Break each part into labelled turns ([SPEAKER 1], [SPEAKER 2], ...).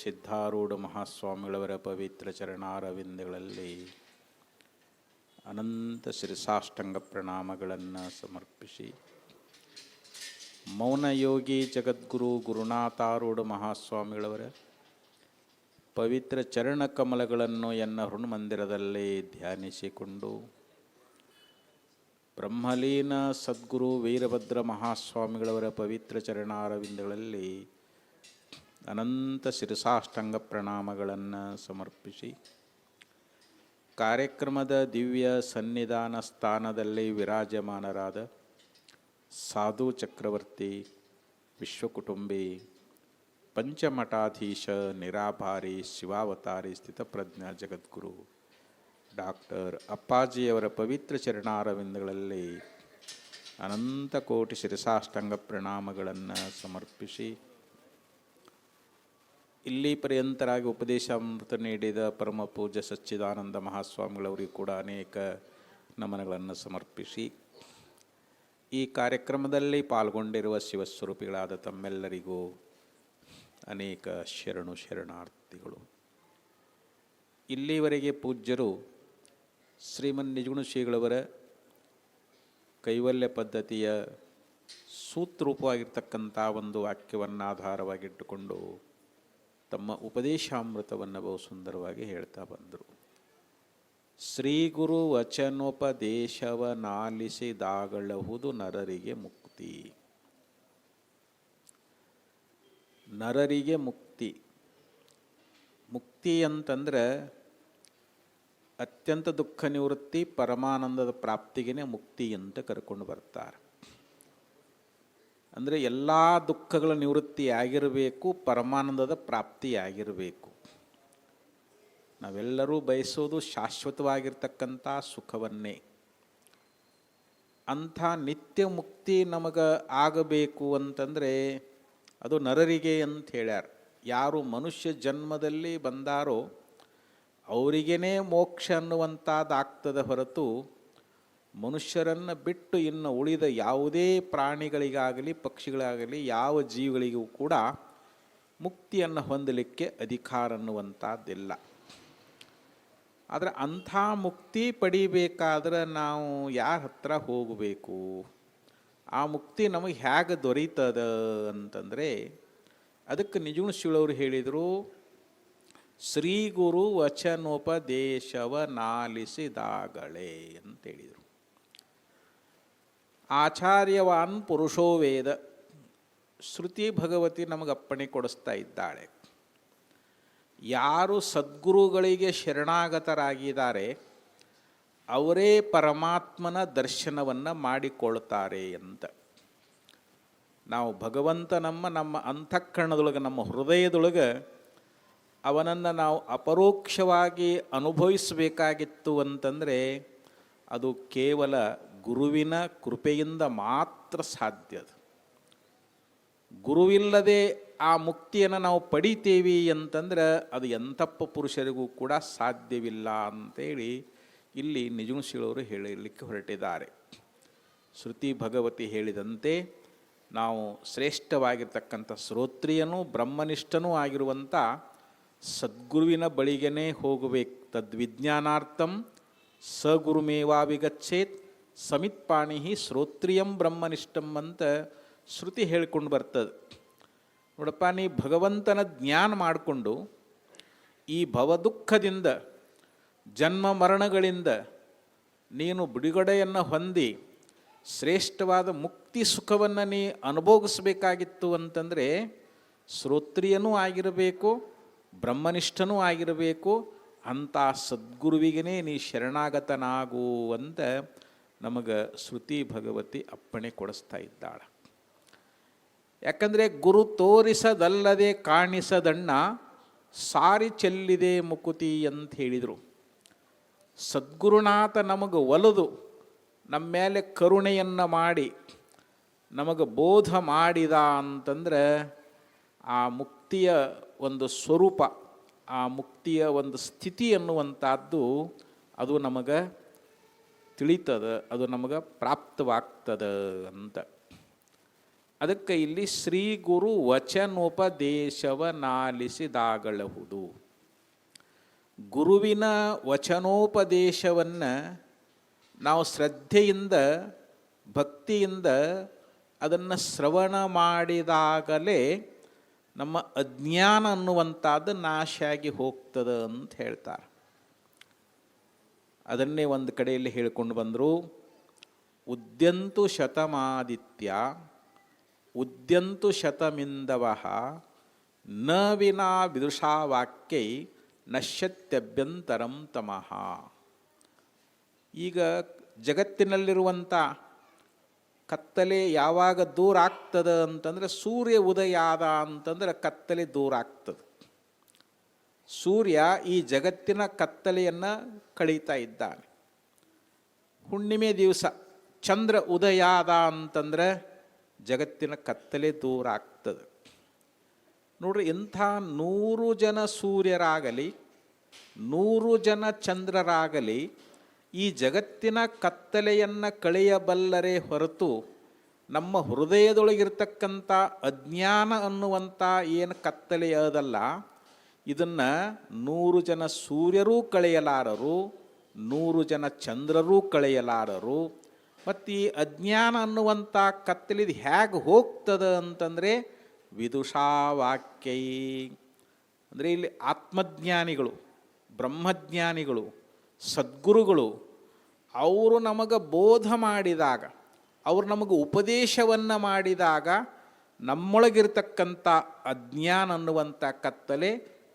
[SPEAKER 1] ಸಿದ್ಧಾರೂಢ ಮಹಾಸ್ವಾಮಿಗಳವರ ಪವಿತ್ರ ಚರಣಾರವಿಂದಗಳಲ್ಲಿ ಅನಂತ ಶಿರಸಾಷ್ಟಾಂಗ ಪ್ರಣಾಮಗಳನ್ನು ಸಮರ್ಪಿಸಿ, ಮೌನಯೋಗಿ ಜಗದ್ಗುರು ಗುರುನಾಥಾರೂಢ ಮಹಾಸ್ವಾಮಿಗಳವರ ಪವಿತ್ರ ಚರಣ ಕಮಲಗಳನ್ನು ಎನ್ನ ಹೃನ್ಮಂದಿರದಲ್ಲಿ ಧ್ಯಾನಿಸಿಕೊಂಡು, ಬ್ರಹ್ಮಲೀನ ಸದ್ಗುರು ವೀರಭದ್ರ ಮಹಾಸ್ವಾಮಿಗಳವರ ಪವಿತ್ರ ಚರಣಾರವಿಂದಗಳಲ್ಲಿ ಅನಂತ ಶಿರಸಾಷ್ಟಾಂಗ ಪ್ರಣಾಮಗಳನ್ನು ಸಮರ್ಪಿಸಿ, ಕಾರ್ಯಕ್ರಮದ ದಿವ್ಯ ಸನ್ನಿಧಾನ ಸ್ಥಾನದಲ್ಲಿ ವಿರಾಜಮಾನರಾದ ಸಾಧು ಚಕ್ರವರ್ತಿ, ವಿಶ್ವಕುಟುಂಬಿ, ಪಂಚಮಠಾಧೀಶ, ನಿರಾಭಾರಿ, ಶಿವಾವತಾರಿ, ಸ್ಥಿತಪ್ರಜ್ಞ ಜಗದ್ಗುರು ಡಾಕ್ಟರ್ ಅಪ್ಪಾಜಿಯವರ ಪವಿತ್ರ ಚರಣಾರವಿಂದಗಳಲ್ಲಿ ಅನಂತ ಕೋಟಿ ಶಿರಸಾಷ್ಟಾಂಗ ಪ್ರಣಾಮಗಳನ್ನು ಸಮರ್ಪಿಸಿ, ಇಲ್ಲಿ ಪರ್ಯಂತರಾಗಿ ಉಪದೇಶಾಮೃತ ನೀಡಿದ ಪರಮ ಪೂಜ್ಯ ಸಚ್ಚಿದಾನಂದ ಮಹಾಸ್ವಾಮಿಗಳವರಿಗೂ ಕೂಡ ಅನೇಕ ನಮನಗಳನ್ನು ಸಮರ್ಪಿಸಿ, ಈ ಕಾರ್ಯಕ್ರಮದಲ್ಲಿ ಪಾಲ್ಗೊಂಡಿರುವ ಶಿವಸ್ವರೂಪಿಗಳಾದ ತಮ್ಮೆಲ್ಲರಿಗೂ ಅನೇಕ ಶರಣಾರ್ಥಿಗಳು. ಇಲ್ಲಿವರೆಗೆ ಪೂಜ್ಯರು ಶ್ರೀಮನ್ ನಿಜಗುಣ ಶ್ರೀಗಳವರ ಕೈವಲ್ಯ ಪದ್ಧತಿಯ ಸೂತ್ರೂಪವಾಗಿರ್ತಕ್ಕಂಥ ಒಂದು ವಾಕ್ಯವನ್ನು ಆಧಾರವಾಗಿಟ್ಟುಕೊಂಡು ತಮ್ಮ ಉಪದೇಶಾಮೃತವನ್ನು ಬಹು ಸುಂದರವಾಗಿ ಹೇಳ್ತಾ ಬಂದರು. ಶ್ರೀ ಗುರು ವಚನೋಪದೇಶವನಾಲಿಸಿದಾಗಲಹುದು ನರರಿಗೆ ಮುಕ್ತಿ. ನರರಿಗೆ ಮುಕ್ತಿ. ಮುಕ್ತಿ ಅಂತಂದರೆ ಅತ್ಯಂತ ದುಃಖ ನಿವೃತ್ತಿ, ಪರಮಾನಂದದ ಪ್ರಾಪ್ತಿಗೆ ಮುಕ್ತಿ ಅಂತ ಕರ್ಕೊಂಡು ಬರ್ತಾರೆ. ಅಂದರೆ ಎಲ್ಲ ದುಃಖಗಳ ನಿವೃತ್ತಿ ಆಗಿರಬೇಕು, ಪರಮಾನಂದದ ಪ್ರಾಪ್ತಿ ಆಗಿರಬೇಕು. ನಾವೆಲ್ಲರೂ ಬಯಸೋದು ಶಾಶ್ವತವಾಗಿರ್ತಕ್ಕಂಥ ಸುಖವನ್ನೇ. ಅಂಥ ನಿತ್ಯ ಮುಕ್ತಿ ನಮಗೆ ಆಗಬೇಕು ಅಂತಂದರೆ ಅದು ನರರಿಗೆ ಅಂತ ಹೇಳ್ಯಾರ. ಯಾರು ಮನುಷ್ಯ ಜನ್ಮದಲ್ಲಿ ಬಂದಾರೋ ಅವರಿಗೇ ಮೋಕ್ಷ ಅನ್ನುವಂಥದ್ದಾಗ್ತದೆ ಹೊರತು ಮನುಷ್ಯರನ್ನು ಬಿಟ್ಟು ಇನ್ನು ಉಳಿದ ಯಾವುದೇ ಪ್ರಾಣಿಗಳಿಗಾಗಲಿ ಪಕ್ಷಿಗಳಾಗಲಿ ಯಾವ ಜೀವಿಗಳಿಗೂ ಕೂಡ ಮುಕ್ತಿಯನ್ನು ಹೊಂದಲಿಕ್ಕೆ ಅಧಿಕಾರ ಅನ್ನುವಂಥದ್ದಿಲ್ಲ. ಆದರೆ ಅಂಥ ಮುಕ್ತಿ ಪಡಿಬೇಕಾದ್ರೆ ನಾವು ಯಾರ ಹತ್ರ ಹೋಗಬೇಕು, ಆ ಮುಕ್ತಿ ನಮಗೆ ಹೇಗೆ ದೊರೀತದ ಅಂತಂದರೆ ಅದಕ್ಕೆ ನಿಜಗುಣ ಶ್ರೀಗಳವರು ಹೇಳಿದರು, ಶ್ರೀ ಗುರು ವಚನೋಪದೇಶವನಾಲಿಸಿದಾಗಲೇ ಅಂತೇಳಿದರು. ಆಚಾರ್ಯವಾನ್ ಪುರುಷೋ ವೇದ. ಶ್ರುತಿ ಭಗವತಿ ನಮಗೆ ಅಪ್ಪಣೆ ಕೊಡಿಸ್ತಾ ಇದ್ದಾಳೆ. ಯಾರು ಸದ್ಗುರುಗಳಿಗೆ ಶರಣಾಗತರಾಗಿದ್ದಾರೆ ಅವರೇ ಪರಮಾತ್ಮನ ದರ್ಶನವನ್ನು ಮಾಡಿಕೊಳ್ತಾರೆ ಅಂತ. ನಾವು ಭಗವಂತ ನಮ್ಮ ಅಂತಃಕರಣದೊಳಗೆ, ನಮ್ಮ ಹೃದಯದೊಳಗೆ ಅವನನ್ನು ನಾವು ಅಪರೋಕ್ಷವಾಗಿ ಅನುಭವಿಸಬೇಕಾಗಿತ್ತು ಅಂತಂದರೆ ಅದು ಕೇವಲ ಗುರುವಿನ ಕೃಪೆಯಿಂದ ಮಾತ್ರ ಸಾಧ್ಯ. ಗುರುವಿಲ್ಲದೆ ಆ ಮುಕ್ತಿಯನ್ನು ನಾವು ಪಡಿತೇವೆ ಅಂತಂದ್ರೆ ಅದು ಎಂಥಪ್ಪ ಪುರುಷರಿಗೂ ಕೂಡ ಸಾಧ್ಯವಿಲ್ಲ ಅಂತೇಳಿ ಇಲ್ಲಿ ನಿಜಗುಣ ಶ್ರೀಗಳವರು ಹೇಳಲಿಕ್ಕೆ ಹೊರಟಿದ್ದಾರೆ. ಶ್ರುತಿ ಭಗವತಿ ಹೇಳಿದಂತೆ ನಾವು ಶ್ರೇಷ್ಠವಾಗಿರ್ತಕ್ಕಂಥ ಶ್ರೋತ್ರಿಯನೂ ಬ್ರಹ್ಮನಿಷ್ಠನೂ ಆಗಿರುವಂಥ ಸದ್ಗುರುವಿನ ಬಳಿಗೇ ಹೋಗಬೇಕು. ತದ್ವಿಜ್ಞಾನಾರ್ಥಂ ಸ ಗುರುಮೇವಾವಿಗಚ್ಚೇತ್ ಸಮಿತ್ಪಾಣಿ ಶ್ರೋತ್ರಿಯಂ ಬ್ರಹ್ಮನಿಷ್ಠಂ ಅಂತ ಶ್ರುತಿ ಹೇಳ್ಕೊಂಡು ಬರ್ತದೆ. ನೋಡಪ್ಪ, ನೀ ಭಗವಂತನ ಜ್ಞಾನ ಮಾಡಿಕೊಂಡು ಈ ಭವದುಃಖದಿಂದ, ಜನ್ಮ ಮರಣಗಳಿಂದ ನೀನು ಬಿಡುಗಡೆಯನ್ನು ಹೊಂದಿ ಶ್ರೇಷ್ಠವಾದ ಮುಕ್ತಿ ಸುಖವನ್ನು ನೀ ಅನುಭವಿಸಬೇಕಾಗಿತ್ತು ಅಂತಂದರೆ ಶ್ರೋತ್ರಿಯನೂ ಆಗಿರಬೇಕು, ಬ್ರಹ್ಮನಿಷ್ಠನೂ ಆಗಿರಬೇಕು. ಅಂಥ ಸದ್ಗುರುವಿಗೇ ನೀ ಶರಣಾಗತನಾಗು ಅಂತ ನಮಗೆ ಶ್ರುತಿ ಭಗವತಿ ಅಪ್ಪಣೆ ಕೊಡಿಸ್ತಾ ಇದ್ದಾಳೆ. ಯಾಕಂದರೆ ಗುರು ತೋರಿಸದಲ್ಲದೆ ಕಾಣಿಸದಣ್ಣ ಸಾರಿ ಚೆಲ್ಲಿದೆ ಮುಕುತಿ ಅಂತ ಹೇಳಿದರು. ಸದ್ಗುರುನಾಥ ನಮಗೆ ಒಲಿದು ನಮ್ಮ ಮೇಲೆ ಕರುಣೆಯನ್ನು ಮಾಡಿ ನಮಗೆ ಬೋಧ ಮಾಡಿದ ಅಂತಂದರೆ ಆ ಮುಕ್ತಿಯ ಒಂದು ಸ್ವರೂಪ, ಆ ಮುಕ್ತಿಯ ಒಂದು ಸ್ಥಿತಿ ಅನ್ನುವಂಥದ್ದು ಅದು ನಮಗೆ ತಿಳಿತದ, ಅದು ನಮಗೆ ಪ್ರಾಪ್ತವಾಗ್ತದ ಅಂತ. ಅದಕ್ಕೆ ಇಲ್ಲಿ ಶ್ರೀ ಗುರು ವಚನೋಪದೇಶವನಾಲಿಸಿದಾಗಲಹುದು. ಗುರುವಿನ ವಚನೋಪದೇಶವನ್ನು ನಾವು ಶ್ರದ್ಧೆಯಿಂದ ಭಕ್ತಿಯಿಂದ ಅದನ್ನು ಶ್ರವಣ ಮಾಡಿದಾಗಲೇ ನಮ್ಮ ಅಜ್ಞಾನ ಅನ್ನುವಂಥದ್ದು ನಾಶ ಆಗಿ ಹೋಗ್ತದೆ ಅಂತ ಹೇಳ್ತಾರೆ. ಅದನ್ನೇ ಒಂದು ಕಡೆಯಲ್ಲಿ ಹೇಳಿಕೊಂಡು ಬಂದರು. ಉದ್ಯಂತು ಶತಮಾದಿತ್ಯ ಉದ್ಯಂತು ಶತಮಿಂದವಃ ನ ವಿನಾ ವಿದುಷಾ ವಾಕ್ಯೈ ನಶ್ಯತ್ಯಭ್ಯಂತರಂ ತಮಃ. ಈಗ ಜಗತ್ತಿನಲ್ಲಿರುವಂಥ ಕತ್ತಲೆ ಯಾವಾಗ ದೂರ ಆಗ್ತದೆ ಅಂತಂದರೆ ಸೂರ್ಯ ಉದಯ ಆದ ಅಂತಂದ್ರೆ ಕತ್ತಲೆ ದೂರ ಆಗ್ತದೆ. ಸೂರ್ಯ ಈ ಜಗತ್ತಿನ ಕತ್ತಲೆಯನ್ನು ಕಳೀತಾ ಇದ್ದಾನೆ. ಹುಣ್ಣಿಮೆ ದಿವಸ ಚಂದ್ರ ಉದಯ ಆದ ಅಂತಂದರೆ ಜಗತ್ತಿನ ಕತ್ತಲೆ ದೂರ ಆಗ್ತದೆ. ನೋಡ್ರಿ, ಇಂಥ 100 ಜನ ಸೂರ್ಯರಾಗಲಿ 100 ಜನ ಚಂದ್ರರಾಗಲಿ ಈ ಜಗತ್ತಿನ ಕತ್ತಲೆಯನ್ನು ಕಳೆಯಬಲ್ಲರೇ ಹೊರತು ನಮ್ಮ ಹೃದಯದೊಳಗಿರ್ತಕ್ಕಂಥ ಅಜ್ಞಾನ ಅನ್ನುವಂಥ ಏನು ಕತ್ತಲೆ ಅದಲ್ಲ, ಇದನ್ನು 100 ಜನ ಸೂರ್ಯರೂ ಕಳೆಯಲಾರರು, 100 ಜನ ಚಂದ್ರರೂ ಕಳೆಯಲಾರರು. ಮತ್ತು ಈ ಅಜ್ಞಾನ ಅನ್ನುವಂಥ ಕತ್ತಲಿದು ಹೇಗೆ ಹೋಗ್ತದೆ ಅಂತಂದರೆ ವಿದುಷಾ ವಾಕ್ಯೈ, ಅಂದರೆ ಇಲ್ಲಿ ಆತ್ಮಜ್ಞಾನಿಗಳು, ಬ್ರಹ್ಮಜ್ಞಾನಿಗಳು, ಸದ್ಗುರುಗಳು ಅವರು ನಮಗೆ ಬೋಧ ಮಾಡಿದಾಗ, ಅವರು ನಮಗೆ ಉಪದೇಶವನ್ನು ಮಾಡಿದಾಗ ನಮ್ಮೊಳಗಿರ್ತಕ್ಕಂಥ ಅಜ್ಞಾನ ಅನ್ನುವಂಥ ಕತ್ತಲೆ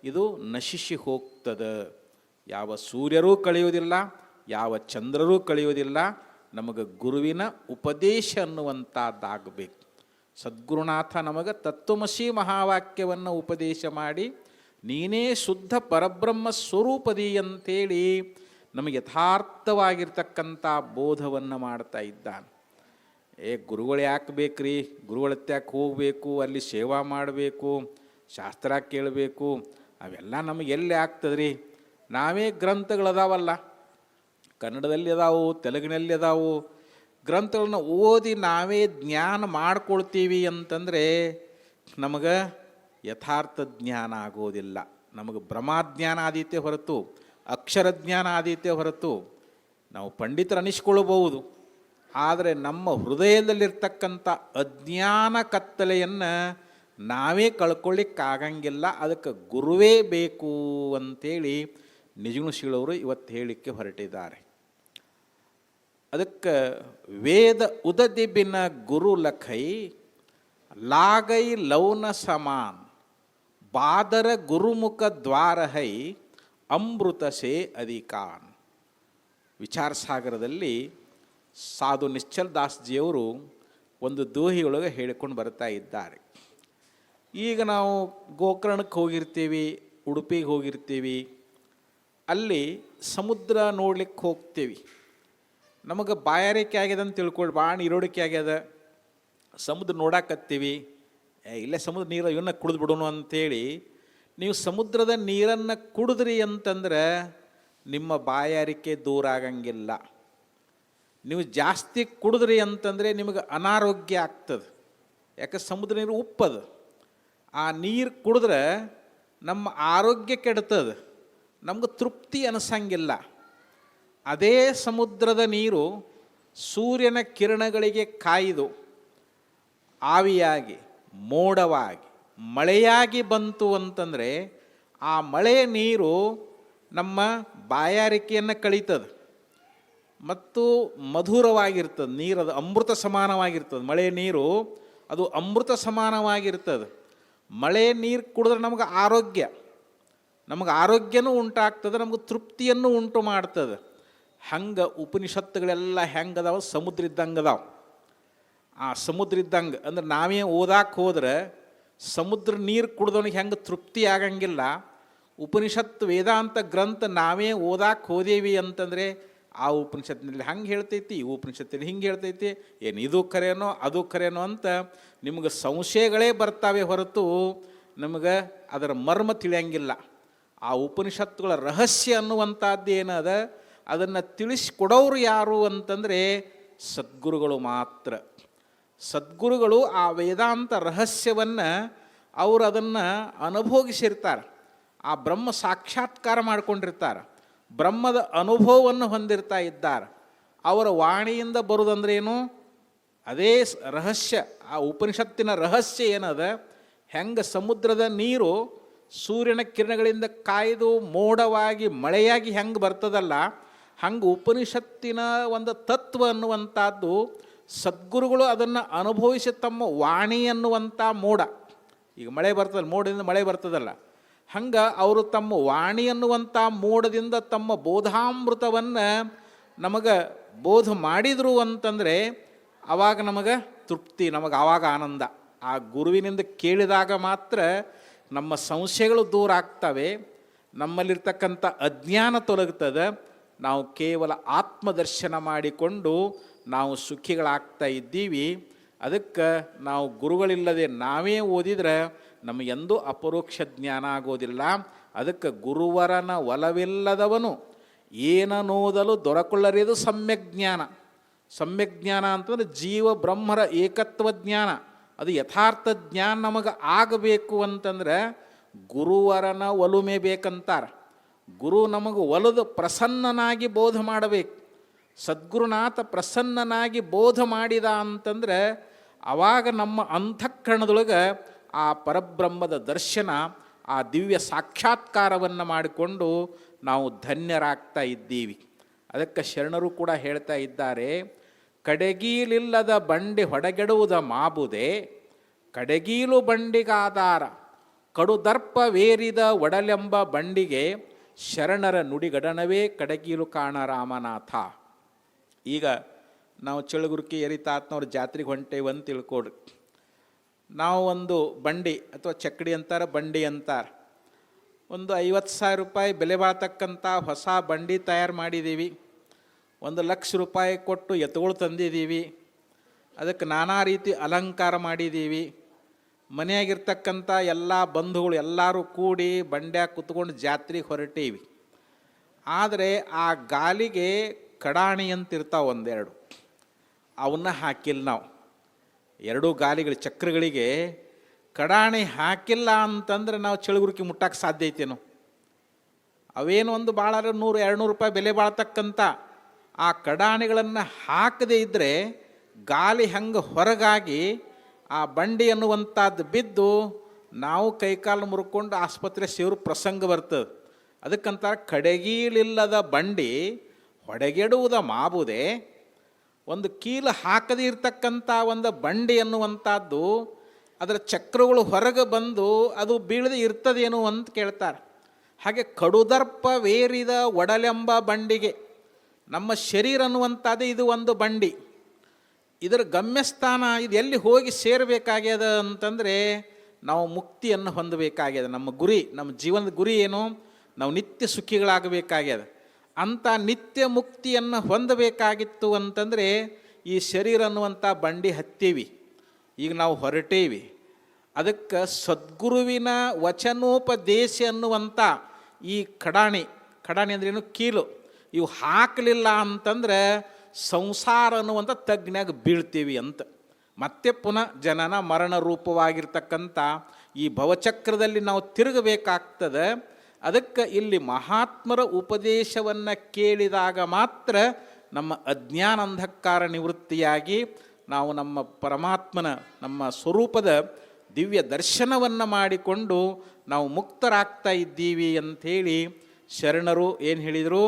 [SPEAKER 1] ಇದು ನಶಿಸಿ ಹೋಗ್ತದೆ. ಯಾವ ಸೂರ್ಯರೂ ಕಳೆಯುವುದಿಲ್ಲ, ಯಾವ ಚಂದ್ರರೂ ಕಳೆಯುವುದಿಲ್ಲ. ನಮಗೆ ಗುರುವಿನ ಉಪದೇಶ ಅನ್ನುವಂಥದ್ದಾಗಬೇಕು. ಸದ್ಗುರುನಾಥ ನಮಗೆ ತತ್ವಮಸಿ ಮಹಾವಾಕ್ಯವನ್ನು ಉಪದೇಶ ಮಾಡಿ ನೀನೇ ಶುದ್ಧ ಪರಬ್ರಹ್ಮ ಸ್ವರೂಪದಿ ಅಂತೇಳಿ ನಮಗೆ ಯಥಾರ್ಥವಾಗಿರ್ತಕ್ಕಂಥ ಬೋಧವನ್ನು ಮಾಡ್ತಾ ಇದ್ದಾನೆ. ಗುರುಗಳು ಯಾಕೆ ಬೇಕ್ರಿ, ಗುರುಗಳತ್ತ ಯಾಕೆ ಹೋಗಬೇಕು, ಅಲ್ಲಿ ಸೇವಾ ಮಾಡಬೇಕು, ಶಾಸ್ತ್ರ ಕೇಳಬೇಕು, ಅವೆಲ್ಲ ನಮಗೆ ಎಲ್ಲಿ ಆಗ್ತದ್ರಿ? ನಾವೇ ಗ್ರಂಥಗಳದಾವಲ್ಲ, ಕನ್ನಡದಲ್ಲಿ ಅದಾವು, ತೆಲುಗಿನಲ್ಲಿ ಅದಾವು, ಗ್ರಂಥಗಳನ್ನ ಓದಿ ನಾವೇ ಜ್ಞಾನ ಮಾಡ್ಕೊಳ್ತೀವಿ ಅಂತಂದರೆ ನಮಗೆ ಯಥಾರ್ಥ ಜ್ಞಾನ ಆಗೋದಿಲ್ಲ. ನಮಗೆ ಭ್ರಮಾಜ್ಞಾನ ಆದೀತೆ ಹೊರತು ಅಕ್ಷರ ಜ್ಞಾನ ಆದೀತೆ ಹೊರತು ನಾವು ಪಂಡಿತರು ಅನಿಸ್ಕೊಳ್ಬಹುದು, ಆದರೆ ನಮ್ಮ ಹೃದಯದಲ್ಲಿರ್ತಕ್ಕಂಥ ಅಜ್ಞಾನ ಕತ್ತಲೆಯನ್ನು ನಾವೇ ಕಳ್ಕೊಳ್ಳಿಕ್ಕಾಗಂಗಿಲ್ಲ. ಅದಕ್ಕೆ ಗುರುವೇ ಬೇಕು ಅಂತೇಳಿ ನಿಜಗುಣಶೀಲವರು ಇವತ್ತು ಹೇಳಲಿಕ್ಕೆ ಹೊರಟಿದ್ದಾರೆ. ಅದಕ್ಕೆ ವೇದ ಉದದಿ ಬಿನ ಗುರು ಲಖೈ ಲಾಗೈ ಲೌನ ಸಮಾನ್ ಬಾದರ ಗುರುಮುಖ ದ್ವಾರಹೈ ಅಮೃತ ಸೇ ಅಧಿಕಾನ್. ವಿಚಾರ ಸಾಗರದಲ್ಲಿ ಸಾಧು ನಿಶ್ಚಲ್ ದಾಸ್ಜಿಯವರು ಒಂದು ದೋಹಿಯೊಳಗೆ ಹೇಳಿಕೊಂಡು ಬರ್ತಾ ಇದ್ದಾರೆ. ಈಗ ನಾವು ಗೋಕರ್ಣಕ್ಕೆ ಹೋಗಿರ್ತೀವಿ, ಉಡುಪಿಗೆ ಹೋಗಿರ್ತೀವಿ, ಅಲ್ಲಿ ಸಮುದ್ರ ನೋಡ್ಲಿಕ್ಕೆ ಹೋಗ್ತೀವಿ. ನಮಗೆ ಬಾಯಾರಿಕೆ ಆಗ್ಯದ ಅಂತ ತಿಳ್ಕೊಂಡು, ಭಾಳ ನೀರೋಡಿಕೆ ಆಗ್ಯದ, ಸಮುದ್ರ ನೋಡಾಕತ್ತೀವಿ, ಇಲ್ಲೇ ಸಮುದ್ರ ನೀರು ಇವನ್ನ ಕುಡಿದು ಬಿಡೋಣ ಅಂಥೇಳಿ ನೀವು ಸಮುದ್ರದ ನೀರನ್ನು ಕುಡಿದ್ರಿ ಅಂತಂದ್ರೆ ನಿಮ್ಮ ಬಾಯಾರಿಕೆ ದೂರ ಆಗಂಗಿಲ್ಲ. ನೀವು ಜಾಸ್ತಿ ಕುಡಿದ್ರಿ ಅಂತಂದರೆ ನಿಮಗೆ ಅನಾರೋಗ್ಯ ಆಗ್ತದೆ. ಯಾಕೆ? ಸಮುದ್ರ ನೀರು ಉಪ್ಪದು. ಆ ನೀರು ಕುಡಿದ್ರೆ ನಮ್ಮ ಆರೋಗ್ಯ ಕೆಡ್ತದೆ, ನಮ್ಗೆ ತೃಪ್ತಿ ಅನಿಸಂಗಿಲ್ಲ. ಅದೇ ಸಮುದ್ರದ ನೀರು ಸೂರ್ಯನ ಕಿರಣಗಳಿಗೆ ಕಾಯ್ದು ಆವಿಯಾಗಿ ಮೋಡವಾಗಿ ಮಳೆಯಾಗಿ ಬಂತು ಅಂತಂದರೆ ಆ ಮಳೆಯ ನೀರು ನಮ್ಮ ಬಾಯಾರಿಕೆಯನ್ನು ಕಳೀತದೆ ಮತ್ತು ಮಧುರವಾಗಿರ್ತದೆ. ನೀರು ಅದು ಅಮೃತ ಸಮಾನವಾಗಿರ್ತದೆ. ಮಳೆಯ ನೀರು ಅದು ಅಮೃತ ಸಮಾನವಾಗಿರ್ತದೆ. ಮಳೆಯ ನೀರು ಕುಡಿದ್ರೆ ನಮಗೆ ಆರೋಗ್ಯನೂ ಉಂಟಾಗ್ತದೆ, ನಮಗೆ ತೃಪ್ತಿಯನ್ನು ಉಂಟು ಮಾಡ್ತದೆ. ಹಂಗೆ ಉಪನಿಷತ್ತುಗಳೆಲ್ಲ ಹೆಂಗದಾವ? ಸಮುದ್ರ ಇದ್ದಂಗೆ ಅದಾವ. ಆ ಸಮುದ್ರ ಇದ್ದಂಗೆ ಅಂದ್ರೆ ನಾವೇ ಓದಾಕೆ ಹೋದ್ರೆ ಸಮುದ್ರ ನೀರು ಕುಡ್ದವನಿಗೆ ಹೆಂಗೆ ತೃಪ್ತಿ ಆಗಂಗಿಲ್ಲ. ಉಪನಿಷತ್ತು ವೇದಾಂತ ಗ್ರಂಥ ನಾವೇ ಓದಾಕೆ ಹೋದೇವಿ ಅಂತಂದರೆ ಆ ಉಪನಿಷತ್ತಿನಲ್ಲಿ ಹಂಗೆ ಹೇಳ್ತೈತಿ, ಈ ಉಪನಿಷತ್ತಿನಲ್ಲಿ ಹಿಂಗೆ ಹೇಳ್ತೈತಿ, ಏನು ಇದು ಖರೇನೋ ಅದು ಖರೇನೋ ಅಂತ ನಿಮ್ಗೆ ಸಂಶಯಗಳೇ ಬರ್ತಾವೆ ಹೊರತು ನಮಗೆ ಅದರ ಮರ್ಮ ತಿಳಿಯಂಗಿಲ್ಲ. ಆ ಉಪನಿಷತ್ತುಗಳ ರಹಸ್ಯ ಅನ್ನುವಂಥದ್ದು ಏನದ ಅದನ್ನು ತಿಳಿಸ್ಕೊಡೋರು ಯಾರು ಅಂತಂದರೆ ಸದ್ಗುರುಗಳು ಮಾತ್ರ. ಸದ್ಗುರುಗಳು ಆ ವೇದಾಂತ ರಹಸ್ಯವನ್ನು ಅವರು ಅದನ್ನು ಅನುಭೋಗಿಸಿರ್ತಾರೆ. ಆ ಬ್ರಹ್ಮ ಸಾಕ್ಷಾತ್ಕಾರ ಮಾಡಿಕೊಂಡಿರ್ತಾರೆ, ಬ್ರಹ್ಮದ ಅನುಭವವನ್ನು ಹೊಂದಿರ್ತಾ ಇದ್ದಾರೆ. ಅವರ ವಾಣಿಯಿಂದ ಬರುವುದಂದ್ರೇನು? ಅದೇ ರಹಸ್ಯ, ಆ ಉಪನಿಷತ್ತಿನ ರಹಸ್ಯ ಏನದ, ಹೆಂಗೆ ಸಮುದ್ರದ ನೀರು ಸೂರ್ಯನ ಕಿರಣಗಳಿಂದ ಕಾಯ್ದು ಮೋಡವಾಗಿ ಮಳೆಯಾಗಿ ಹೆಂಗೆ ಬರ್ತದಲ್ಲ, ಹಂಗೆ ಉಪನಿಷತ್ತಿನ ಒಂದು ತತ್ವ ಅನ್ನುವಂಥದ್ದು ಸದ್ಗುರುಗಳು ಅದನ್ನು ಅನುಭವಿಸಿ ತಮ್ಮ ವಾಣಿ ಅನ್ನುವಂಥ ಮೋಡ, ಈಗ ಮಳೆ ಬರ್ತದಲ್ಲ, ಮೋಡದಿಂದ ಮಳೆ ಬರ್ತದಲ್ಲ, ಹಂಗೆ ಅವರು ತಮ್ಮ ವಾಣಿ ಅನ್ನುವಂಥ ಮೋಡದಿಂದ ತಮ್ಮ ಬೋಧಾಮೃತವನ್ನು ನಮಗೆ ಬೋಧ ಮಾಡಿದರು ಅಂತಂದರೆ ಆವಾಗ ನಮಗೆ ತೃಪ್ತಿ, ನಮಗೆ ಆವಾಗ ಆನಂದ. ಆ ಗುರುವಿನಿಂದ ಕೇಳಿದಾಗ ಮಾತ್ರ ನಮ್ಮ ಸಂಶಯಗಳು ದೂರ ಆಗ್ತವೆ, ನಮ್ಮಲ್ಲಿರ್ತಕ್ಕಂಥ ಅಜ್ಞಾನ ತೊಲಗ್ತದೆ. ನಾವು ಕೇವಲ ಆತ್ಮದರ್ಶನ ಮಾಡಿಕೊಂಡು ನಾವು ಸುಖಿಗಳಾಗ್ತಾ ಇದ್ದೀವಿ. ಅದಕ್ಕೆ ನಾವು ಗುರುಗಳಿಲ್ಲದೆ ನಾವೇ ಓದಿದರೆ ನಮಗೆಂದೂ ಅಪರೋಕ್ಷ ಜ್ಞಾನ ಆಗೋದಿಲ್ಲ. ಅದಕ್ಕೆ ಗುರುವರನ ಒಲವಿಲ್ಲದವನು ಏನನ್ನೋದಲು ದೊರಕೊಳ್ಳರಿದು ಸಮ್ಯಕ್ ಜ್ಞಾನ. ಸಮ್ಯಕ್ ಜ್ಞಾನ ಅಂತಂದರೆ ಜೀವ ಬ್ರಹ್ಮರ ಏಕತ್ವ ಜ್ಞಾನ, ಅದು ಯಥಾರ್ಥ ಜ್ಞಾನ ನಮಗೆ ಆಗಬೇಕು ಅಂತಂದ್ರೆ ಗುರುವರನ ಒಲುಮೆ ಬೇಕಂತಾರೆ. ಗುರು ನಮಗೆ ಒಲಿದು ಪ್ರಸನ್ನನಾಗಿ ಬೋಧ ಮಾಡಬೇಕು. ಸದ್ಗುರುನಾಥ ಪ್ರಸನ್ನನಾಗಿ ಬೋಧ ಮಾಡಿದ ಅಂತಂದರೆ ಆವಾಗ ನಮ್ಮ ಅಂತಃಕರಣದೊಳಗೆ ಆ ಪರಬ್ರಹ್ಮದ ದರ್ಶನ, ಆ ದಿವ್ಯ ಸಾಕ್ಷಾತ್ಕಾರವನ್ನು ಮಾಡಿಕೊಂಡು ನಾವು ಧನ್ಯರಾಗ್ತಾ ಇದ್ದೀವಿ. ಅದಕ್ಕೆ ಶರಣರು ಕೂಡ ಹೇಳ್ತಾ ಇದ್ದಾರೆ, ಕಡೆಗೀಲಿಲ್ಲದ ಬಂಡಿ ಹೊಡೆಗೆಡುವುದ ಮಾಬುದೆ, ಕಡೆಗೀಲು ಬಂಡಿಗಾಧಾರ ಕಡುದರ್ಪವೇರಿದ ಒಡಲೆಂಬ ಬಂಡಿಗೆ ಶರಣರ ನುಡಿಗಡನವೇ ಕಡೆಗೀಲು ಕಾಣ ರಾಮನಾಥ. ಈಗ ನಾವು ಚಳುಗುರುಕಿ ಎರಿತಾತ್ನವ್ರ ಜಾತ್ರೆಗೆ ಹೊಂಟೇವೆ ಅಂತ ತಿಳ್ಕೊಡ್ರಿ. ನಾವು ಒಂದು ಬಂಡಿ ಅಥವಾ ಚಕ್ಕಡಿ ಅಂತಾರೆ, ಬಂಡಿ ಅಂತಾರೆ, ಒಂದು 50,000 ರೂಪಾಯಿ ಬೆಲೆ ಬಾಳ್ತಕ್ಕಂಥ ಹೊಸ ಬಂಡಿ ತಯಾರು ಮಾಡಿದ್ದೀವಿ. 1,00,000 ರೂಪಾಯಿ ಕೊಟ್ಟು ಎತ್ತುಗಳು ತಂದಿದ್ದೀವಿ, ಅದಕ್ಕೆ ನಾನಾ ರೀತಿ ಅಲಂಕಾರ ಮಾಡಿದ್ದೀವಿ. ಮನೆಯಾಗಿರ್ತಕ್ಕಂಥ ಎಲ್ಲ ಬಂಧುಗಳು ಎಲ್ಲರೂ ಕೂಡಿ ಬಂಡ್ಯಾಗ ಕುತ್ಕೊಂಡು ಜಾತ್ರೆಗೆ ಹೊರಟೀವಿ. ಆದರೆ ಆ ಗಾಲಿಗೆ ಕಡಾಣಿ ಅಂತಿರ್ತಾವೆ ಒಂದೆರಡು, ಅವನ್ನ ಹಾಕಿಲ್ಲ ನಾವು. ಎರಡೂ ಗಾಲಿಗಳ ಚಕ್ರಗಳಿಗೆ ಕಡಾಣಿ ಹಾಕಿಲ್ಲ ಅಂತಂದ್ರೆ ನಾವು ಚಳುಗುರುಕಿ ಮುಟ್ಟಕ್ಕೆ ಸಾಧ್ಯ ಐತೇನೋ? ಅವೇನು ಒಂದು ಭಾಳ 100-200 ರೂಪಾಯಿ ಬೆಲೆ ಬಾಳ್ತಕ್ಕಂಥ ಆ ಕಡಾಣಿಗಳನ್ನು ಹಾಕದೇ ಇದ್ದರೆ ಗಾಲಿ ಹಂಗೆ ಹೊರಗಾಗಿ ಆ ಬಂಡಿ ಅನ್ನುವಂಥದ್ದು ಬಿದ್ದು ನಾವು ಕೈಕಾಲು ಮುರ್ಕೊಂಡು ಆಸ್ಪತ್ರೆ ಸೇರೋ ಪ್ರಸಂಗ ಬರ್ತದೆ. ಅದಕ್ಕಂತ ಕಡೆಗೀಲಿಲ್ಲದ ಬಂಡಿ ಹೊಡೆಗೆಡುವುದ ಮಾಬುದೆ, ಒಂದು ಕೀಲು ಹಾಕದೇ ಇರ್ತಕ್ಕಂಥ ಒಂದು ಬಂಡಿ ಅನ್ನುವಂಥದ್ದು ಅದರ ಚಕ್ರಗಳು ಹೊರಗೆ ಬಂದು ಅದು ಬೀಳದೆ ಇರ್ತದೇನು ಅಂತ ಕೇಳ್ತಾರೆ. ಹಾಗೆ ಕಡುದರ್ಪವೇರಿದ ಒಡಲೆಂಬ ಬಂಡಿಗೆ, ನಮ್ಮ ಶರೀರ ಅನ್ನುವಂಥದ್ದು ಇದು ಒಂದು ಬಂಡಿ, ಇದರ ಗಮ್ಯಸ್ಥಾನ ಇದು ಎಲ್ಲಿ ಹೋಗಿ ಸೇರಬೇಕಾಗ್ಯದ ಅಂತಂದರೆ ನಾವು ಮುಕ್ತಿಯನ್ನು ಹೊಂದಬೇಕಾಗ್ಯದ. ನಮ್ಮ ಗುರಿ, ನಮ್ಮ ಜೀವನದ ಗುರಿ ಏನು? ನಾವು ನಿತ್ಯ ಸುಖಿಗಳಾಗಬೇಕಾಗ್ಯದ. ಅಂಥ ನಿತ್ಯ ಮುಕ್ತಿಯನ್ನು ಹೊಂದಬೇಕಾಗಿತ್ತು ಅಂತಂದರೆ ಈ ಶರೀರ ಅನ್ನುವಂಥ ಬಂಡಿ ಹತ್ತೀವಿ, ಈಗ ನಾವು ಹೊರಟೇವಿ. ಅದಕ್ಕೆ ಸದ್ಗುರುವಿನ ವಚನೋಪದೇಶ ಅನ್ನುವಂಥ ಈ ಕಡಾಣಿ ಅಂದ್ರೇನು? ಕೀಲು, ಇವು ಹಾಕಲಿಲ್ಲ ಅಂತಂದ್ರೆ ಸಂಸಾರ ಅನ್ನುವಂಥ ತಗ್ನ್ಯಾಗ ಬೀಳ್ತೀವಿ ಅಂತ. ಮತ್ತೆ ಪುನಃ ಜನನ ಮರಣ ರೂಪವಾಗಿರ್ತಕ್ಕಂಥ ಈ ಭವಚಕ್ರದಲ್ಲಿ ನಾವು ತಿರುಗಬೇಕಾಗ್ತದೆ. ಅದಕ್ಕೆ ಇಲ್ಲಿ ಮಹಾತ್ಮರ ಉಪದೇಶವನ್ನು ಕೇಳಿದಾಗ ಮಾತ್ರ ನಮ್ಮ ಅಜ್ಞಾನ ಅಂಧಕಾರ ನಿವೃತ್ತಿಯಾಗಿ ನಾವು ನಮ್ಮ ಪರಮಾತ್ಮನ, ನಮ್ಮ ಸ್ವರೂಪದ ದಿವ್ಯ ದರ್ಶನವನ್ನು ಮಾಡಿಕೊಂಡು ನಾವು ಮುಕ್ತರಾಗ್ತಾ ಇದ್ದೀವಿ ಅಂಥೇಳಿ ಶರಣರು ಏನು ಹೇಳಿದರು?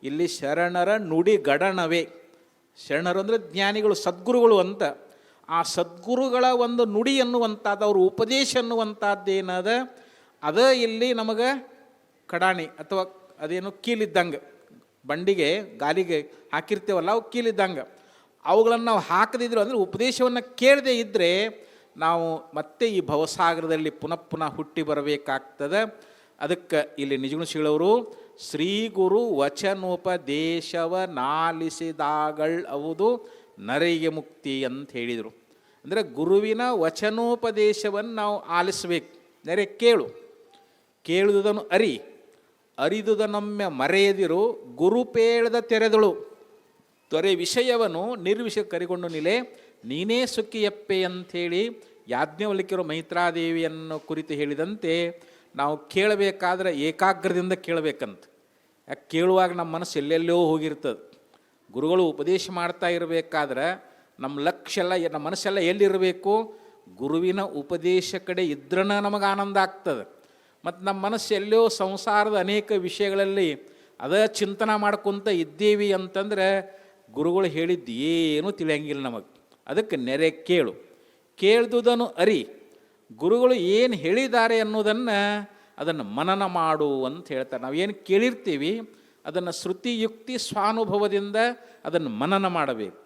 [SPEAKER 1] ಇಲ್ಲಿ ಶರಣರ ನುಡಿಗಡನವೇ. ಶರಣರು ಅಂದರೆ ಜ್ಞಾನಿಗಳು, ಸದ್ಗುರುಗಳು ಅಂತ. ಆ ಸದ್ಗುರುಗಳ ಒಂದು ನುಡಿ ಅನ್ನುವಂಥದ್ದು, ಅವ್ರ ಉಪದೇಶ ಅನ್ನುವಂಥದ್ದೇನದ ಅದ ಇಲ್ಲಿ ನಮಗೆ ಕಡಾಣಿ ಅಥವಾ ಅದೇನು ಕೀಲಿದ್ದಂಗೆ, ಬಂಡಿಗೆ ಗಾಲಿಗೆ ಹಾಕಿರ್ತೇವಲ್ಲ ಅವು ಕೀಲಿದ್ದಂಗೆ, ಅವುಗಳನ್ನು ನಾವು ಹಾಕದಿದ್ರು ಅಂದರೆ ಉಪದೇಶವನ್ನು ಕೇಳದೇ ಇದ್ದರೆ ನಾವು ಮತ್ತೆ ಈ ಭವಸಾಗರದಲ್ಲಿ ಪುನಃ ಹುಟ್ಟಿ ಬರಬೇಕಾಗ್ತದೆ. ಅದಕ್ಕೆ ಇಲ್ಲಿ ನಿಜಗುಣಶೀಲವರು ಶ್ರೀ ಗುರು ವಚನೋಪದೇಶವ ನಾಲಿಸಿದಾಗಳ್ ಅವುದು ನರಿಗೆ ಮುಕ್ತಿ ಅಂತ ಹೇಳಿದರು. ಅಂದರೆ ಗುರುವಿನ ವಚನೋಪದೇಶವನ್ನು ನಾವು ಆಲಿಸಬೇಕು. ನರೆ ಕೇಳುವುದನ್ನು ಅರಿದುದನೊಮ್ಮೆ ಮರೆಯದಿರು, ಗುರುಪೇಳದ ತೆರೆದಳು ದೊರೆ ವಿಷಯವನ್ನು ನಿರ್ವಿಷಯ ಕರಿಗೊಂಡು ನಿಲೆ ನೀನೇ ಸುಖಿಯಪ್ಪೆ ಅಂಥೇಳಿ ಯಾಜ್ಞವಲ್ಕ್ಯರು ಮೈತ್ರಾದೇವಿಯನ್ನು ಕುರಿತು ಹೇಳಿದಂತೆ ನಾವು ಕೇಳಬೇಕಾದ್ರೆ ಏಕಾಗ್ರದಿಂದ ಕೇಳಬೇಕಂತ. ಯಾಕೆ ಕೇಳುವಾಗ ನಮ್ಮ ಮನಸ್ಸು ಎಲ್ಲೆಲ್ಲೋ ಹೋಗಿರ್ತದೆ. ಗುರುಗಳು ಉಪದೇಶ ಮಾಡ್ತಾ ಇರಬೇಕಾದ್ರೆ ನಮ್ಮ ಲಕ್ಷ್ಯ ಎಲ್ಲ, ನಮ್ಮ ಮನಸ್ಸೆಲ್ಲ ಎಲ್ಲಿರಬೇಕು? ಗುರುವಿನ ಉಪದೇಶ ಕಡೆ ಇದ್ರನ ನಮಗೆ ಆನಂದ ಆಗ್ತದೆ. ಮತ್ತು ನಮ್ಮ ಮನಸ್ಸು ಎಲ್ಲೋ ಸಂಸಾರದ ಅನೇಕ ವಿಷಯಗಳಲ್ಲಿ ಅದೇ ಚಿಂತನೆ ಮಾಡ್ಕೊತ ಇದ್ದೀವಿ ಅಂತಂದರೆ ಗುರುಗಳು ಹೇಳಿದ್ದು ಏನೂ ತಿಳಿಯಂಗಿಲ್ಲ ನಮಗೆ. ಅದಕ್ಕೆ ನೆರೆ ಕೇಳು, ಕೇಳ್ದುದನ್ನು ಅರಿ, ಗುರುಗಳು ಏನು ಹೇಳಿದ್ದಾರೆ ಅನ್ನೋದನ್ನು ಅದನ್ನು ಮನನ ಮಾಡು ಅಂತ ಹೇಳ್ತಾರೆ. ನಾವು ಏನು ಕೇಳಿರ್ತೀವಿ ಅದನ್ನು ಶ್ರುತಿ ಯುಕ್ತಿ ಸ್ವಾನುಭವದಿಂದ ಅದನ್ನು ಮನನ ಮಾಡಬೇಕು.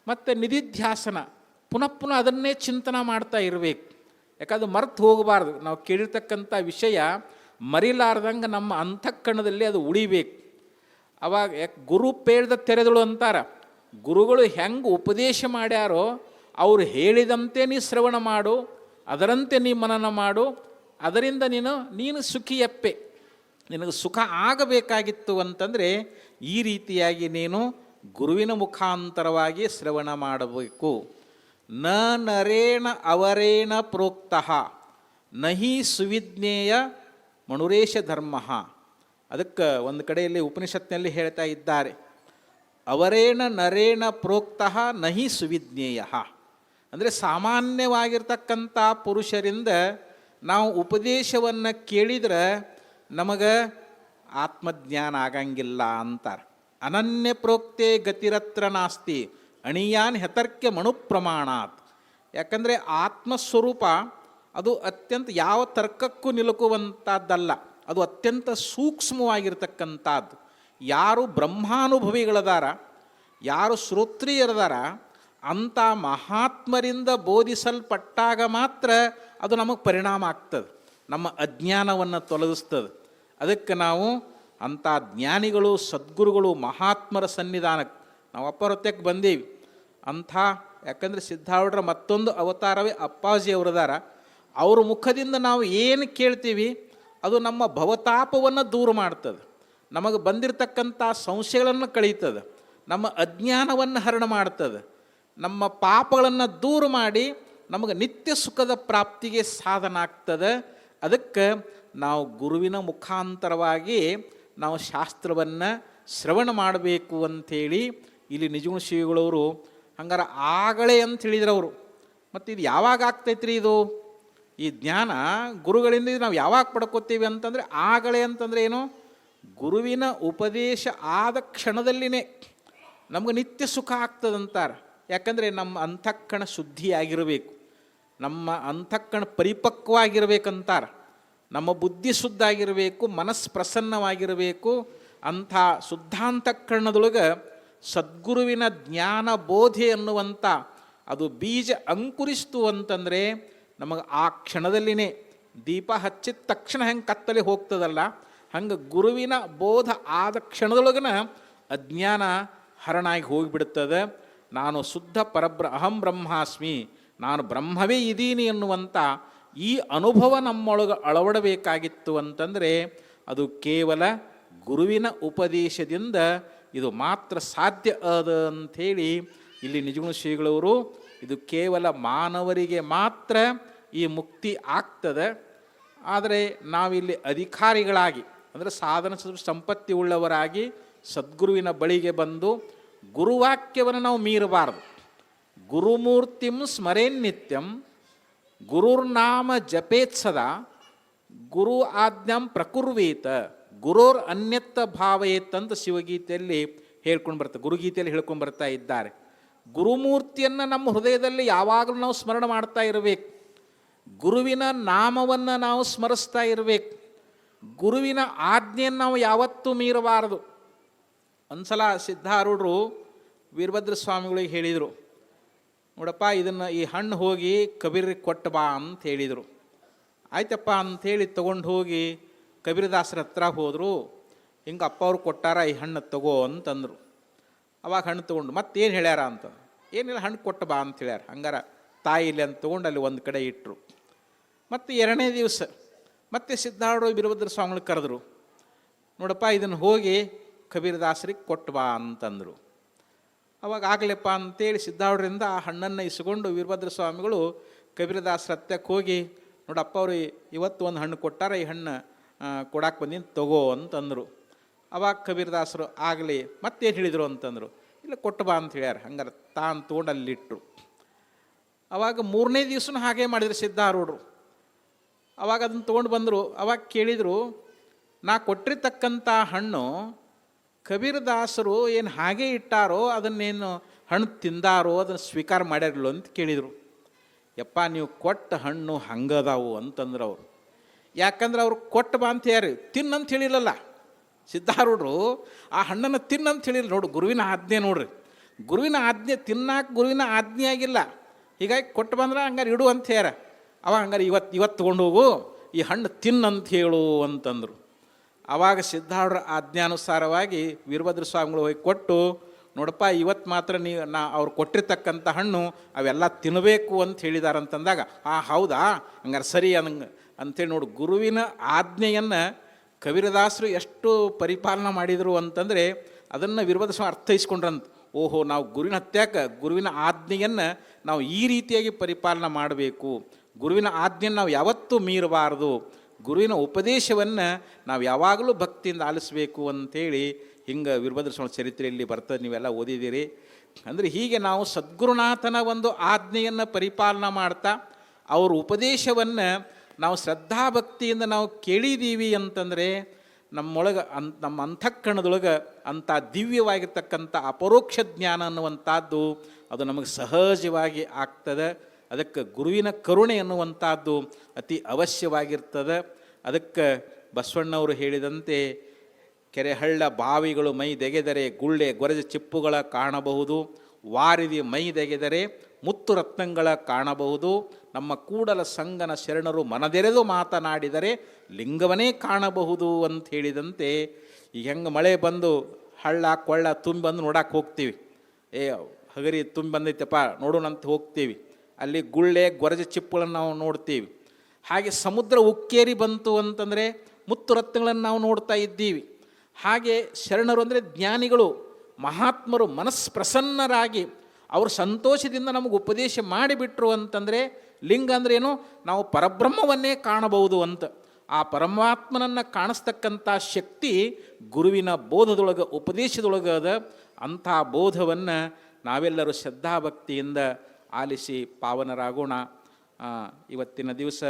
[SPEAKER 1] ಮತ್ತು ನಿಧಿಧ್ಯಾಸನ, ಪುನಃ ಪುನಃ ಅದನ್ನೇ ಚಿಂತನೆ ಮಾಡ್ತಾ ಇರಬೇಕು. ಯಾಕಂದ್ರೆ ಮರ್ತು ಹೋಗಬಾರ್ದು. ನಾವು ಕೇಳಿರ್ತಕ್ಕಂಥ ವಿಷಯ ಮರಿಲಾರ್ದಂಗೆ ನಮ್ಮ ಅಂತಃಕರಣದಲ್ಲಿ ಅದು ಉಳಿಬೇಕು. ಅವಾಗ ಗುರು ಪೇಳ್ದ ತೆರೆದಳು ಅಂತಾರೆ. ಗುರುಗಳು ಹೆಂಗೆ ಉಪದೇಶ ಮಾಡ್ಯಾರೋ ಅವರು ಹೇಳಿದಂತೆ ನೀ ಶ್ರವಣ ಮಾಡು, ಅದರಂತೆ ನೀ ಮನನ ಮಾಡು, ಅದರಿಂದ ನೀನು ಸುಖಿಯಪ್ಪೆ. ನಿನಗೆ ಸುಖ ಆಗಬೇಕಾಗಿತ್ತು ಅಂತಂದರೆ ಈ ರೀತಿಯಾಗಿ ನೀನು ಗುರುವಿನ ಮುಖಾಂತರವಾಗಿ ಶ್ರವಣ ಮಾಡಬೇಕು. ನ ನರೇಣ ಅವರೇಣ ಪ್ರೋಕ್ತಃ ನಹಿ ಸುವಿಜ್ಞೇಯ ಮಣುರೇಶ ಧರ್ಮ. ಅದಕ್ಕೆ ಒಂದು ಕಡೆಯಲ್ಲಿ ಉಪನಿಷತ್ನಲ್ಲಿ ಹೇಳ್ತಾ ಇದ್ದಾರೆ, ಅವರೇಣ ನರೇಣ ಪ್ರೋಕ್ತಃ ನಹಿ ಸುವಿಜ್ಞೇಯ. ಅಂದರೆ ಸಾಮಾನ್ಯವಾಗಿರ್ತಕ್ಕಂಥ ಪುರುಷರಿಂದ ನಾವು ಉಪದೇಶವನ್ನು ಕೇಳಿದ್ರೆ ನಮಗೆ ಆತ್ಮಜ್ಞಾನ ಆಗಂಗಿಲ್ಲ ಅಂತಾರೆ. ಅನನ್ಯ ಪ್ರೋಕ್ತೆ ಗತಿರತ್ರ ನಾಸ್ತಿ ಅಣಿಯಾನ್ ಹೆತರ್ಕ್ಯ ಮಣು ಪ್ರಮಾಣಾತ್. ಯಾಕಂದರೆ ಆತ್ಮಸ್ವರೂಪ ಅದು ಅತ್ಯಂತ ಯಾವ ತರ್ಕಕ್ಕೂ ನಿಲುಕುವಂಥದ್ದಲ್ಲ. ಅದು ಅತ್ಯಂತ ಸೂಕ್ಷ್ಮವಾಗಿರ್ತಕ್ಕಂಥದ್ದು. ಯಾರು ಬ್ರಹ್ಮಾನುಭವಿಗಳದಾರ, ಯಾರು ಶ್ರೋತ್ರಿಯರದಾರ, ಅಂಥ ಮಹಾತ್ಮರಿಂದ ಬೋಧಿಸಲ್ಪಟ್ಟಾಗ ಮಾತ್ರ ಅದು ನಮಗೆ ಪರಿಣಾಮ ಆಗ್ತದೆ, ನಮ್ಮ ಅಜ್ಞಾನವನ್ನು ತೊಲಗಿಸ್ತದೆ. ಅದಕ್ಕೆ ನಾವು ಅಂಥ ಜ್ಞಾನಿಗಳು, ಸದ್ಗುರುಗಳು, ಮಹಾತ್ಮರ ಸನ್ನಿಧಾನಕ್ಕೆ ನಾವು ಅಪ್ಪರೊತ್ತಕ್ಕೆ ಬಂದೀವಿ ಅಂಥ. ಯಾಕಂದರೆ ಸಿದ್ಧಾರೂಢರ ಮತ್ತೊಂದು ಅವತಾರವೇ ಅಪ್ಪಾಜಿಯವರದಾರ. ಅವ್ರ ಮುಖದಿಂದ ನಾವು ಏನು ಕೇಳ್ತೀವಿ ಅದು ನಮ್ಮ ಭವತಾಪವನ್ನು ದೂರ ಮಾಡ್ತದೆ, ನಮಗೆ ಬಂದಿರತಕ್ಕಂಥ ಸಂಶಯಗಳನ್ನು ಕಳೀತದೆ, ನಮ್ಮ ಅಜ್ಞಾನವನ್ನು ಹರಣ ಮಾಡ್ತದೆ, ನಮ್ಮ ಪಾಪಗಳನ್ನು ದೂರ ಮಾಡಿ ನಮಗೆ ನಿತ್ಯ ಸುಖದ ಪ್ರಾಪ್ತಿಗೆ ಸಾಧನ ಆಗ್ತದೆ. ಅದಕ್ಕೆ ನಾವು ಗುರುವಿನ ಮುಖಾಂತರವಾಗಿ ನಾವು ಶಾಸ್ತ್ರವನ್ನು ಶ್ರವಣ ಮಾಡಬೇಕು ಅಂಥೇಳಿ ಇಲ್ಲಿ ನಿಜಗುಣ ಶ್ರೀಗಳವರು ಹಂಗಾರೆ ಆಗಲೇ ಅಂತ ಹೇಳಿದ್ರವರು. ಮತ್ತು ಇದು ಯಾವಾಗ ಆಗ್ತೈತ್ರಿ? ಇದು ಈ ಜ್ಞಾನ ಗುರುಗಳಿಂದ ಇದು ನಾವು ಯಾವಾಗ ಪಡ್ಕೋತೀವಿ ಅಂತಂದರೆ ಆಗಲೇ ಅಂತಂದರೆ ಏನು? ಗುರುವಿನ ಉಪದೇಶ ಆದ ಕ್ಷಣದಲ್ಲಿನೇ ನಮ್ಗೆ ನಿತ್ಯ ಸುಖ ಆಗ್ತದಂತಾರೆ. ಯಾಕಂದರೆ ನಮ್ಮ ಅಂತಃಕರಣ ಶುದ್ಧಿಯಾಗಿರಬೇಕು, ನಮ್ಮ ಅಂತಃಕರಣ ಪರಿಪಕ್ವವಾಗಿರ್ಬೇಕಂತಾರೆ, ನಮ್ಮ ಬುದ್ಧಿ ಶುದ್ಧ ಆಗಿರಬೇಕು, ಮನಸ್ಸು ಪ್ರಸನ್ನವಾಗಿರಬೇಕು. ಅಂಥ ಶುದ್ಧಾಂತಃಕರಣದೊಳಗೆ ಸದ್ಗುರುವಿನ ಜ್ಞಾನ ಬೋಧೆ ಅನ್ನುವಂಥ ಅದು ಬೀಜ ಅಂಕುರಿಸ್ತು ಅಂತಂದರೆ ನಮಗೆ ಆ ಕ್ಷಣದಲ್ಲಿನೇ ದೀಪ ಹಚ್ಚಿದ ತಕ್ಷಣ ಹೆಂಗೆ ಕತ್ತಲೆ ಹೋಗ್ತದಲ್ಲ, ಹಂಗೆ ಗುರುವಿನ ಬೋಧ ಆದ ಕ್ಷಣದೊಳಗನ ಅಜ್ಞಾನ ಹರಣಾಗಿ ಹೋಗಿಬಿಡ್ತದೆ. ನಾನು ಶುದ್ಧ ಅಹಂ ಬ್ರಹ್ಮಾಸ್ಮಿ, ನಾನು ಬ್ರಹ್ಮವೇ ಇದ್ದೀನಿ ಎನ್ನುವಂಥ ಈ ಅನುಭವ ನಮ್ಮೊಳಗೆ ಅಳವಡಬೇಕಾಗಿತ್ತು ಅಂತಂದರೆ ಅದು ಕೇವಲ ಗುರುವಿನ ಉಪದೇಶದಿಂದ ಇದು ಮಾತ್ರ ಸಾಧ್ಯ ಅದ ಅಂಥೇಳಿ ಇಲ್ಲಿ ನಿಜಗುಣ ಶ್ರೀಗಳವರು ಇದು ಕೇವಲ ಮಾನವರಿಗೆ ಮಾತ್ರ ಈ ಮುಕ್ತಿ ಆಗ್ತದೆ. ಆದರೆ ನಾವಿಲ್ಲಿ ಅಧಿಕಾರಿಗಳಾಗಿ ಅಂದರೆ ಸಾಧನ ಸಂಪತ್ತಿ ಉಳ್ಳವರಾಗಿ ಸದ್ಗುರುವಿನ ಬಳಿಗೆ ಬಂದು ಗುರುವಾಕ್ಯವನ್ನು ನಾವು ಮೀರಬಾರ್ದು. ಗುರುಮೂರ್ತಿಂ ಸ್ಮರೇನ್ ನಿತ್ಯಂ ಗುರುರ್ನಾಮ ಜಪೇತ್ ಸದಾ ಗುರು ಆಜ್ಞಾಂ ಪ್ರಕುರ್ವೇತ ಗುರೋರ್ ಅನ್ಯತ್ತ ಭಾವಯೇತ್ ಅಂತ ಶಿವಗೀತೆಯಲ್ಲಿ ಹೇಳ್ಕೊಂಡು ಬರ್ತಾರೆ, ಗುರುಗೀತೆಯಲ್ಲಿ ಹೇಳ್ಕೊಂಡು ಬರ್ತಾ ಇದ್ದಾರೆ. ಗುರುಮೂರ್ತಿಯನ್ನು ನಮ್ಮ ಹೃದಯದಲ್ಲಿ ಯಾವಾಗಲೂ ನಾವು ಸ್ಮರಣೆ ಮಾಡ್ತಾ ಇರಬೇಕು, ಗುರುವಿನ ನಾಮವನ್ನು ನಾವು ಸ್ಮರಿಸ್ತಾ ಇರಬೇಕು, ಗುರುವಿನ ಆಜ್ಞೆಯನ್ನು ನಾವು ಯಾವತ್ತೂ ಮೀರಬಾರದು. ಒಂದು ಸಲ ಸಿದ್ಧಾರೂಢರು ವೀರಭದ್ರ ಸ್ವಾಮಿಗಳಿಗೆ ಹೇಳಿದರು, ನೋಡಪ್ಪ ಇದನ್ನು ಈ ಹಣ್ಣು ಹೋಗಿ ಕಬೀರಿಗೆ ಕೊಟ್ಟು ಬಾ ಅಂತ ಹೇಳಿದರು. ಆಯ್ತಪ್ಪ ಅಂಥೇಳಿ ತೊಗೊಂಡು ಹೋಗಿ ಕಬೀರದಾಸರ ಹತ್ರ ಹೋದರು. ಹಿಂಗೆ ಅಪ್ಪ ಅವ್ರು ಕೊಟ್ಟಾರ, ಈ ಹಣ್ಣು ತಗೋ ಅಂತಂದರು. ಅವಾಗ ಹಣ್ಣು ತೊಗೊಂಡು ಮತ್ತೇನು ಹೇಳ್ಯಾರ ಅಂತ, ಏನಿಲ್ಲ ಹಣ್ಣು ಕೊಟ್ಟು ಬಾ ಅಂತ ಹೇಳ್ಯಾರ. ಹಂಗಾರ ತಾಯಿ ಇಲ್ಲಿ ಅಂತ ತೊಗೊಂಡು ಅಲ್ಲಿ ಒಂದು ಕಡೆ ಇಟ್ಟರು. ಮತ್ತು ಎರಡನೇ ದಿವಸ ಮತ್ತೆ ಸಿದ್ಧಾರೂಢರು ವೀರಭದ್ರ ಸ್ವಾಮಿಗಳಿಗೆ ಕರೆದ್ರು, ನೋಡಪ್ಪ ಇದನ್ನು ಹೋಗಿ ಕಬೀರದಾಸರಿಗೆ ಕೊಟ್ಟು ಬಾ ಅಂತಂದರು. ಅವಾಗ ಆಗಲೆಪ್ಪ ಅಂತೇಳಿ ಸಿದ್ಧಾರೂಢರಿಂದ ಆ ಹಣ್ಣನ್ನು ಇಸ್ಕೊಂಡು ವೀರಭದ್ರ ಸ್ವಾಮಿಗಳು ಕಬೀರದಾಸರ ಹತ್ತಕ್ಕೆ ಹೋಗಿ, ನೋಡಪ್ಪ ಅವರು ಇವತ್ತು ಒಂದು ಹಣ್ಣು ಕೊಟ್ಟಾರ, ಈ ಹಣ್ಣು ಕೊಡಕ್ಕೆ ಬಂದಿದ್ದು ತಗೋ ಅಂತಂದರು. ಅವಾಗ ಕಬೀರದಾಸರು ಆಗಲಿ ಮತ್ತೇನು ಹೇಳಿದರು ಅಂತಂದರು, ಇಲ್ಲ ಕೊಟ್ಟು ಬಾ ಅಂತ ಹೇಳ್ಯಾರ. ಹಂಗಾರೆ ತಾನು ತೊಗೊಂಡು ಅಲ್ಲಿಟ್ಟರು. ಅವಾಗ 3ನೇ ದಿವಸನೂ ಹಾಗೆ ಮಾಡಿದ್ರು ಸಿದ್ಧಾರೂಢರು. ಅವಾಗ ಅದನ್ನು ತೊಗೊಂಡು ಬಂದರು. ಅವಾಗ ಕೇಳಿದರು, ನಾ ಕೊಟ್ಟಿರ್ತಕ್ಕಂಥ ಹಣ್ಣು ಕಬೀರದಾಸರು ಏನು ಹಾಗೆ ಇಟ್ಟಾರೋ ಅದನ್ನೇನು ಹಣ್ಣು ತಿಂದಾರೋ ಅದನ್ನು ಸ್ವೀಕಾರ ಮಾಡ್ಯಾರಲ್ಲ ಅಂತ ಕೇಳಿದರು. ಯಪ್ಪ ನೀವು ಕೊಟ್ಟ ಹಣ್ಣು ಹಂಗದಾವು ಅಂತಂದ್ರೆ ಅವರು. ಯಾಕಂದ್ರೆ ಅವ್ರು ಕೊಟ್ಟ ಬಾ ಅಂತ ಯಾರು ತಿನ್ನಂತ ಹೇಳಿಲ್ಲಲ್ಲ ಸಿದ್ಧಾರೂಢರು, ಆ ಹಣ್ಣನ್ನು ತಿನ್ನಂತ ಹೇಳಿಲ್ಲ. ನೋಡು ಗುರುವಿನ ಆಜ್ಞೆ ನೋಡ್ರಿ, ಗುರುವಿನ ಆಜ್ಞೆ ತಿನ್ನಾಕ ಗುರುವಿನ ಆಜ್ಞೆ ಆಗಿಲ್ಲ. ಹೀಗಾಗಿ ಕೊಟ್ಟು ಬಂದ್ರೆ ಹಂಗಾರೆ ಇಡು ಅಂತ ಹೇಳ್ಯಾರ. ಅವಾಗ ಹಂಗಾರೆ ಇವತ್ತು ತೊಗೊಂಡು ಹೋಗು, ಈ ಹಣ್ಣು ತಿನ್ನಂತ ಹೇಳು ಅಂತಂದರು. ಆವಾಗ ಸಿದ್ಧಾರೂಢರ ಆಜ್ಞಾನುಸಾರವಾಗಿ ವೀರಭದ್ರ ಸ್ವಾಮಿಗಳು ಹೋಗಿ ಕೊಟ್ಟು, ನೋಡಪ್ಪ ಇವತ್ತು ಮಾತ್ರ ಅವ್ರು ಕೊಟ್ಟಿರ್ತಕ್ಕಂಥ ಹಣ್ಣು ಅವೆಲ್ಲ ತಿನ್ನಬೇಕು ಅಂತ ಹೇಳಿದಾರಂತಂದಾಗ, ಹೌದಾ ಹಂಗಾರೆ ಸರಿ ಅಂಥೇಳಿ ನೋಡು ಗುರುವಿನ ಆಜ್ಞೆಯನ್ನು ಕಬೀರದಾಸರು ಎಷ್ಟು ಪರಿಪಾಲನೆ ಮಾಡಿದರು ಅಂತಂದರೆ ಅದನ್ನು ವೀರಭದ್ರ ಸ್ವಾಮಿ ಅರ್ಥೈಸ್ಕೊಂಡ್ರಂತ. ಓಹೋ, ನಾವು ಗುರುವಿನ ಹತ್ಯಾಕ ಗುರುವಿನ ಆಜ್ಞೆಯನ್ನು ನಾವು ಈ ರೀತಿಯಾಗಿ ಪರಿಪಾಲನೆ ಮಾಡಬೇಕು, ಗುರುವಿನ ಆಜ್ಞೆಯನ್ನು ನಾವು ಯಾವತ್ತೂ ಮೀರಬಾರದು, ಗುರುವಿನ ಉಪದೇಶವನ್ನು ನಾವು ಯಾವಾಗಲೂ ಭಕ್ತಿಯಿಂದ ಆಲಿಸಬೇಕು ಅಂಥೇಳಿ ಹಿಂಗೆ ವೀರಭದ್ರ ಸ್ವಾಮಿ ಚರಿತ್ರೆಯಲ್ಲಿ ಬರ್ತದೆ, ನೀವೆಲ್ಲ ಓದಿದ್ದೀರಿ. ಅಂದರೆ ಹೀಗೆ ನಾವು ಸದ್ಗುರುನಾಥನ ಒಂದು ಆಜ್ಞೆಯನ್ನು ಪರಿಪಾಲನೆ ಮಾಡ್ತಾ ಅವ್ರ ಉಪದೇಶವನ್ನು ನಾವು ಶ್ರದ್ಧಾಭಕ್ತಿಯಿಂದ ನಾವು ಕೇಳಿದ್ದೀವಿ ಅಂತಂದರೆ ನಮ್ಮೊಳಗೆ ನಮ್ಮ ಅಂತಃಕರಣದೊಳಗೆ ಅಂಥ ದಿವ್ಯವಾಗಿರ್ತಕ್ಕಂಥ ಅಪರೋಕ್ಷ ಜ್ಞಾನ ಅನ್ನುವಂಥದ್ದು ಅದು ನಮಗೆ ಸಹಜವಾಗಿ ಆಗ್ತದೆ. ಅದಕ್ಕೆ ಗುರುವಿನ ಕರುಣೆ ಅನ್ನುವಂಥದ್ದು ಅತಿ ಅವಶ್ಯವಾಗಿರ್ತದೆ. ಅದಕ್ಕೆ ಬಸವಣ್ಣವರು ಹೇಳಿದಂತೆ, ಕೆರೆ ಹಳ್ಳ ಬಾವಿಗಳು ಮೈ ದೆಗೆದರೆ ಗುಳ್ಳೆ ಗೊರಜ ಚಿಪ್ಪುಗಳ ಕಾಣಬಹುದು, ವಾರಿದಿ ಮೈ ದೆಗೆದರೆ ಮುತ್ತು ರತ್ನಗಳ ಕಾಣಬಹುದು, ನಮ್ಮ ಕೂಡಲ ಸಂಗನ ಶರಣರು ಮನದೆರೆದು ಮಾತನಾಡಿದರೆ ಲಿಂಗವನ್ನೇ ಕಾಣಬಹುದು ಅಂತ ಹೇಳಿದಂತೆ, ಈಗ ಹೆಂಗೆ ಮಳೆ ಬಂದು ಹಳ್ಳ ಕೊಳ್ಳ ತುಂಬಿ ಬಂದು ನೋಡಕ್ಕೆ ಹೋಗ್ತೀವಿ, ಹಗರಿ ತುಂಬಿ ಬಂದೈತಪ್ಪ ನೋಡೋಣಂತ ಹೋಗ್ತೀವಿ, ಅಲ್ಲಿ ಗುಳ್ಳೆ ಗೊರಜ ಚಿಪ್ಪುಗಳನ್ನು ನಾವು ನೋಡ್ತೀವಿ. ಹಾಗೆ ಸಮುದ್ರ ಉಕ್ಕೇರಿ ಬಂತು ಅಂತಂದರೆ ಮುತ್ತು ರತ್ನಗಳನ್ನು ನಾವು ನೋಡ್ತಾ ಇದ್ದೀವಿ. ಹಾಗೆ ಶರಣರು ಅಂದರೆ ಜ್ಞಾನಿಗಳು, ಮಹಾತ್ಮರು ಮನಸ್ಪ್ರಸನ್ನರಾಗಿ ಅವರು ಸಂತೋಷದಿಂದ ನಮಗೆ ಉಪದೇಶ ಮಾಡಿಬಿಟ್ರು ಅಂತಂದರೆ ಲಿಂಗ ಅಂದ್ರೇನು, ನಾವು ಪರಬ್ರಹ್ಮವನ್ನೇ ಕಾಣಬಹುದು ಅಂತ. ಆ ಪರಮಾತ್ಮನನ್ನು ಕಾಣಿಸ್ತಕ್ಕಂಥ ಶಕ್ತಿ ಗುರುವಿನ ಬೋಧದೊಳಗೆ ಉಪದೇಶದೊಳಗೆ ಅದ. ಅಂಥ ಬೋಧವನ್ನು ನಾವೆಲ್ಲರೂ ಶ್ರದ್ಧಾಭಕ್ತಿಯಿಂದ ಆಲಿಸಿ ಪಾವನರಾಗೋಣ. ಇವತ್ತಿನ ದಿವಸ